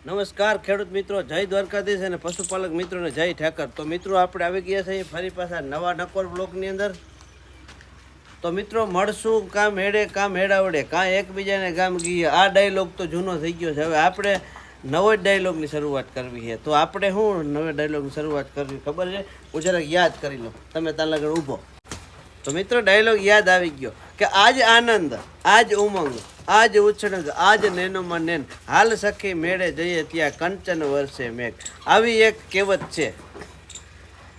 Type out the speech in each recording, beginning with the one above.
નમસ્કાર ખેડૂત મિત્રો, જય દ્વારકાધીશ અને પશુપાલક મિત્રોને જય ઠાકર. તો મિત્રો આપણે આવી ગયા છીએ ફરી પાછા નવા નકોર બ્લોકની અંદર. તો મિત્રો મળશું કામ હેડે કામ હેડાવડે કાં એકબીજાને ગામ ગઈએ. આ ડાયલોગ તો જૂનો થઈ ગયો છે. હવે આપણે નવો જ ડાયલોગની શરૂઆત કરવી છે. તો આપણે શું નવા ડાયલોગની શરૂઆત કરવી ખબર છે? હું જરાક યાદ કરી લો, તમે ત્યાં લગન ઊભો. તો મિત્રો ડાયલોગ યાદ આવી ગયો કે આજ આનંદ, આજ ઉમંગ, આજ ઉછળંગ, આજ નેનોમાં નેન, હાલ સખી મેળે જઈએ ત્યાં કંચન વર્ષે મેઘ. આવી એક કહેવત છે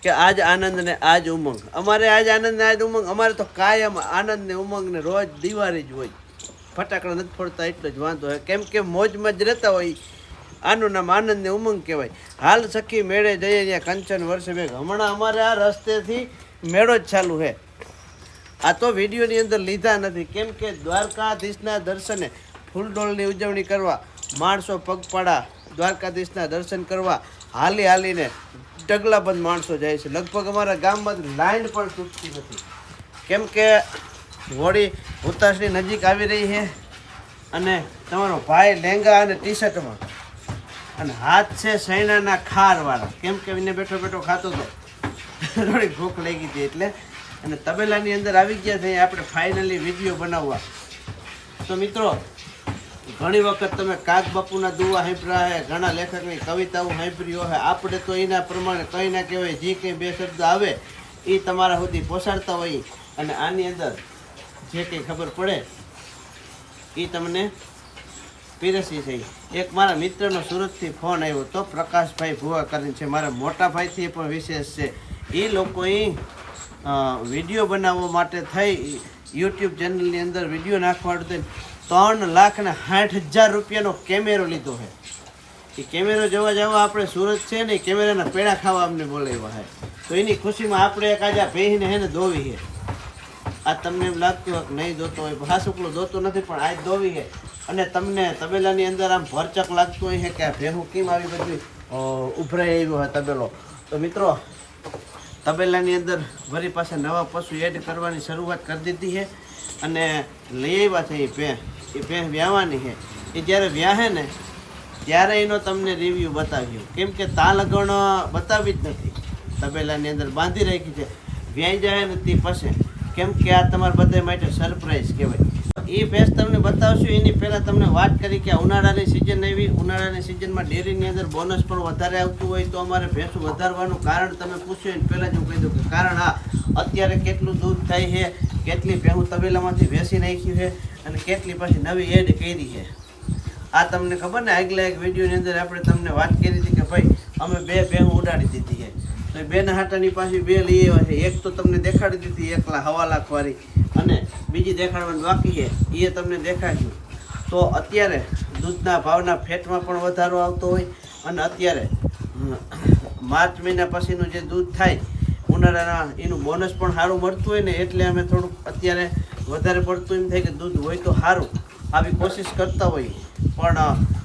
કે આજ આનંદ ને આજ ઉમંગ. અમારે આજ આનંદ ને આજ ઉમંગ, અમારે તો કાયમ આનંદ ને ઉમંગ ને રોજ દિવાળી જ હોય. ફટાકડા નથી ફોડતા એટલો જ વાંધો હોય, કેમ કે મોજમાં જ રહેતા હોય. આનું નામ આનંદ ને ઉમંગ કહેવાય. હાલ સખી મેળે જઈએ ત્યાં કંચન વર્ષે મેઘ. હમણાં અમારે આ રસ્તેથી મેળો જ ચાલુ છે. આ તો વિડીયોની અંદર લીધા નથી, કેમ કે દ્વારકાધીશના દર્શને ફૂલડોળની ઉજવણી કરવા માણસો પગપાળા દ્વારકાધીશના દર્શન કરવા હાલી હાલીને ઢગલાબંધ માણસો જાય છે. લગભગ અમારા ગામમાં લાઈન પણ તૂટતી નથી, કેમ કે હોળી હુતાશની નજીક આવી રહી છે. અને તમારો ભાઈ લેંગા અને ટી શર્ટમાં અને હાથ છે સૈણાના ખારવાળા, કેમ કે એને બેઠો બેઠો ખાતો હતો, થોડીક ભૂખ લાગી હતી એટલે. અને તબેલાની અંદર આવી ગયા છે આપણે ફાઇનલી વિડીયો બનાવવા. તો મિત્રો ઘણી વખત તમે કાગ બાપુના દુઆ સાંભળ્યા છે, ઘણા લેખકની કવિતાઓ સાંભળ્યો છે. આપણે તો એના પ્રમાણે કંઈ ના કહેવાય, જે કંઈ બે શબ્દ આવે એ તમારા સુધી પહોંચાડતા હોઈએ. અને આની અંદર જે કંઈ ખબર પડે એ તમને પીરસી છે. એક મારા મિત્રનો સુરતથી ફોન આવ્યો તો પ્રકાશભાઈ ભુવા કરીને છે, મારા મોટા ભાઈથી પણ વિશેષ છે. એ લોકોએ વિડીયો બનાવવા માટે થઈ યુટ્યુબ ચેનલની અંદર વિડીયો નાખવાનું 3,60,000 રૂપિયાનો કેમેરો લીધો છે. એ કેમેરો જોવા જવા આપણે સુરત છે ને, કેમેરાના પેડા ખાવા અમને બોલાવ્યા છે. તો એની ખુશીમાં આપણે એક આજે ભેહીને હે ને દોવી છે. આ તમને એમ લાગતું હોય કે નહીં દોતો હોય, હાસુકલો દોતો નથી, પણ આજ દોવી છે. અને તમને તબેલાની અંદર આમ ભરચક લાગતું હોય છે કે આ ભેહું કેમ આવી બધું ઉભરાઈ આવ્યો હોય તબેલો. તો મિત્રો તબેલાની અંદર વળી પાસે નવા પશુ એડ કરવાની શરૂઆત કરી દીધી છે. અને લઈ આવ્યા છે એ ભેંસ વ્યાવાની છે. એ જ્યારે વ્યાહે ને ત્યારે એનો તમને રિવ્યૂ બતાવ્યો, કેમ કે તા લગણ બતાવી જ નથી. તબેલાની અંદર બાંધી રાખી છે, વ્યાઈ જાય ને તે પછી, કેમ કે આ તમારા બધા માટે સરપ્રાઈઝ કહેવાય. એ ભેંસ તમને બતાવશું એની પહેલાં તમને વાત કરી કે ઉનાળાની સિઝન આવી. ઉનાળાની સિઝનમાં ડેરીની અંદર બોનસ પણ વધારે આવતું હોય. તો અમારે ભેંસું વધારવાનું કારણ તમે પૂછ્યું એને પહેલાં જ હું કહી દઉં કે કારણ હા, અત્યારે કેટલું દૂધ થાય છે, કેટલી ભેહું તબેલામાંથી વેચી નાખ્યું છે અને કેટલી પછી નવી એડ કરી છે. આ તમને ખબર ને, આગલા એક વિડીયોની અંદર આપણે તમને વાત કરી હતી કે ભાઈ અમે 2 ભેહું ઉડાડી દીધી છે. તો એ 2ના હાટાની પાછી 2 લઈ આવ્યા છે. એક તો તમને દેખાડી દીધી 1,00,000 લાખવાળી, અને બીજી દેખાડવાનું બાકી છે એ તમને દેખાડ્યું. તો અત્યારે દૂધના ભાવના ફેટમાં પણ વધારો આવતો હોય. અને અત્યારે માર્ચ મહિના પછીનું જે દૂધ થાય ઉનાળાના એનું બોનસ પણ સારું મળતું હોય ને, એટલે અમે થોડુંક અત્યારે વધારે પડતું એમ થાય કે દૂધ હોય તો સારું, આવી કોશિશ કરતા હોઈએ. પણ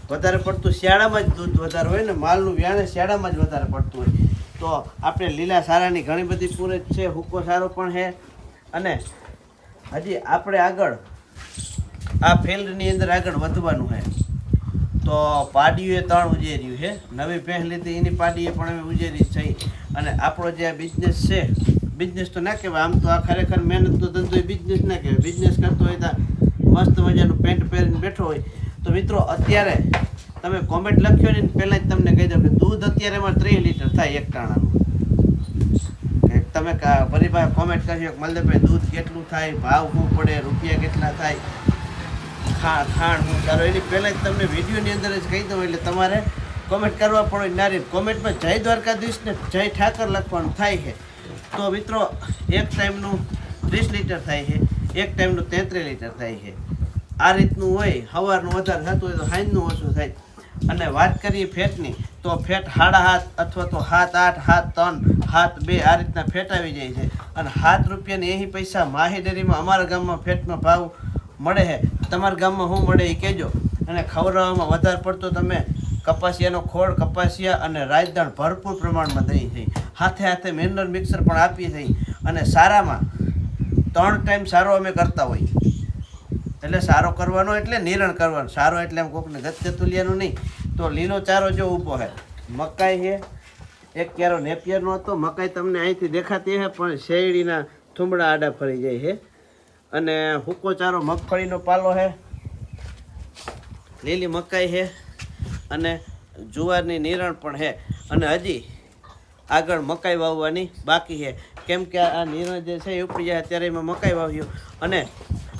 વધારે પડતું શિયાળામાં જ દૂધ વધારે હોય ને, માલનું વ્યાણે શિયાળામાં જ વધારે પડતું હોય. તો આપણે લીલા સારાની ઘણી બધી પૂરેજ છે, હુક્કો સારો પણ છે. અને હજી આપણે આગળ આ ફિલ્ડની અંદર આગળ વધવાનું છે. તો પાડીઓએ 3 ઉજેર્યું છે, નવી ભેંસ લીધી એની પાડીએ પણ અમે ઉજેરી છે. અને આપણો જે આ બિઝનેસ છે, બિઝનેસ તો ના કહેવાય, આમ તો આ ખરેખર મહેનતનો ધંધો એ બિઝનેસ ના કહેવાય. બિઝનેસ કરતો હોય તો મસ્ત મજાનું પેન્ટ પહેરીને બેઠો હોય. તો મિત્રો અત્યારે તમે કોમેન્ટ લખ્યો ને પહેલાં જ તમને કહી દઉં કે દૂધ અત્યારે એમાં 30 લીટર થાય એક ટાણાનું. તમે ભરીભાઈ કોમેન્ટ કરશો કે મલદેભાઈ દૂધ કેટલું થાય, ભાવ શું પડે, રૂપિયા કેટલા થાય, ખાંડ શું સારો, એની પહેલાં જ તમને વિડીયોની અંદર જ કહી દઉં. એટલે તમારે કોમેન્ટ કરવા પડે નારી. કોમેન્ટમાં જય દ્વારકાધીશ ને જય ઠાકર લખવાનું થાય છે. તો મિત્રો એક ટાઈમનું 30 લીટર થાય છે, એક ટાઈમનું 33 લીટર થાય છે. આ રીતનું હોય. સવારનું વધારે થતું હોય તો સાંજનું ઓછું થાય. અને વાત કરીએ ફેટની, તો ફેટ 7.5 અથવા તો 7, 8, 7, 3, 7, 2 આ રીતના ફેટ આવી જાય છે. અને 7 રૂપિયાની 80 પૈસા માહી ડેરીમાં અમારા ગામમાં ફેટનો ભાવ મળે છે. તમારા ગામમાં શું મળે એ કહેજો. અને ખવડાવવામાં વધારે પડતો તમે કપાસિયાનો ખોળ, કપાસિયા અને રાજદાણ ભરપૂર પ્રમાણમાં દહીં છે. સાથે સાથે મિનરલ મિક્સર પણ આપીએ છીએ. અને સારામાં 3 ટાઈમ સારો અમે કરતા હોઈએ. એટલે સારો કરવાનો એટલે નિરણ કરવાનો. સારો એટલે એમ કોકને ગતગતુલિયાનું નહીં, તો લીલો ચારો જો ઊભો છે, મકાઈ છે, એક ક્યારો નેપિયરનો હતો, મકાઈ તમને અહીંથી દેખાતી છે પણ શેરડીના થુંબડા આડા ફરી જાય છે, અને હુકો ચારો મગફળીનો પાલો છે, લીલી મકાઈ છે, અને જુવારની નિરણ પણ છે, અને હજી આગળ મકાઈ વાવવાની બાકી છે, કેમ કે આ નિરણ જે છે એ ઉપડી જાય ત્યારે એમાં મકાઈ વાવ્યું. અને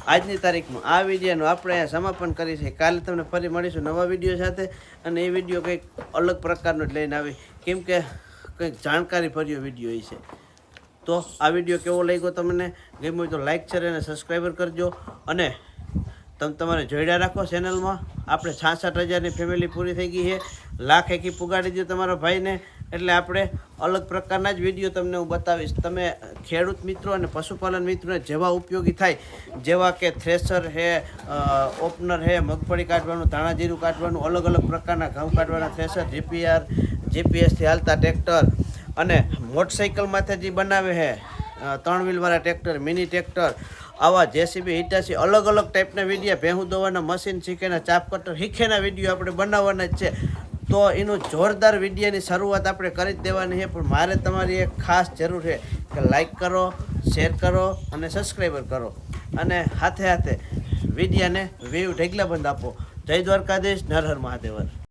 આજની તારીખમાં આ વિડીયોનું આપણે અહીંયા સમાપન કરી છે. કાલે તમને ફરી મળીશું નવા વિડીયો સાથે, અને એ વિડીયો કંઈક અલગ પ્રકારનો જ લઈને આવી, કેમ કે કંઈક જાણકારી ભર્યો વિડીયો છે. તો આ વિડીયો કેવો લાગ્યો તમને, ગમ્યો હોય તો લાઈક શેર અને સબસ્ક્રાઈબર કરજો, અને તમે તમારે જોડ્યા રાખો ચેનલમાં. આપણે 66,000ની ફેમિલી પૂરી થઈ ગઈ છે, લાખ એકી પુગાડી દો તમારા ભાઈને, એટલે આપણે અલગ પ્રકારના જ વિડીયો તમને હું બતાવીશ. તમે ખેડૂત મિત્રો અને પશુપાલન મિત્રોને જેવા ઉપયોગી થાય, જેવા કે થ્રેશર છે, ઓપનર છે, મગફળી કાઢવાનું, ધાણા જીરું કાઢવાનું, અલગ અલગ પ્રકારના ઘઉં કાઢવાના થ્રેશર, જીપીએસથી હાલતા ટ્રેક્ટર, અને મોટરસાઇકલમાંથી જે બનાવે છે 3 વ્હીલવાળા ટ્રેક્ટર, મિની ટ્રેક્ટર, આવા જેસીબી, હિટાચી, અલગ અલગ ટાઈપના વિડીયો, ભેહું દોવાના મશીન શીખેના, ચાપ કટર શીખેના વિડીયો આપણે બનાવવાના જ છે. તો એનું જોરદાર વિડીયોની શરૂઆત આપણે કરી જ દેવાની છે, પણ મારે તમારી એક ખાસ જરૂર છે કે લાઈક કરો, શેર કરો અને સબસ્ક્રાઈબર કરો, અને હાથે હાથે વિડીયાને વ્યૂ ઢગલા બંધ આપો. જય દ્વારકાધીશ, નર હર મહાદેવ.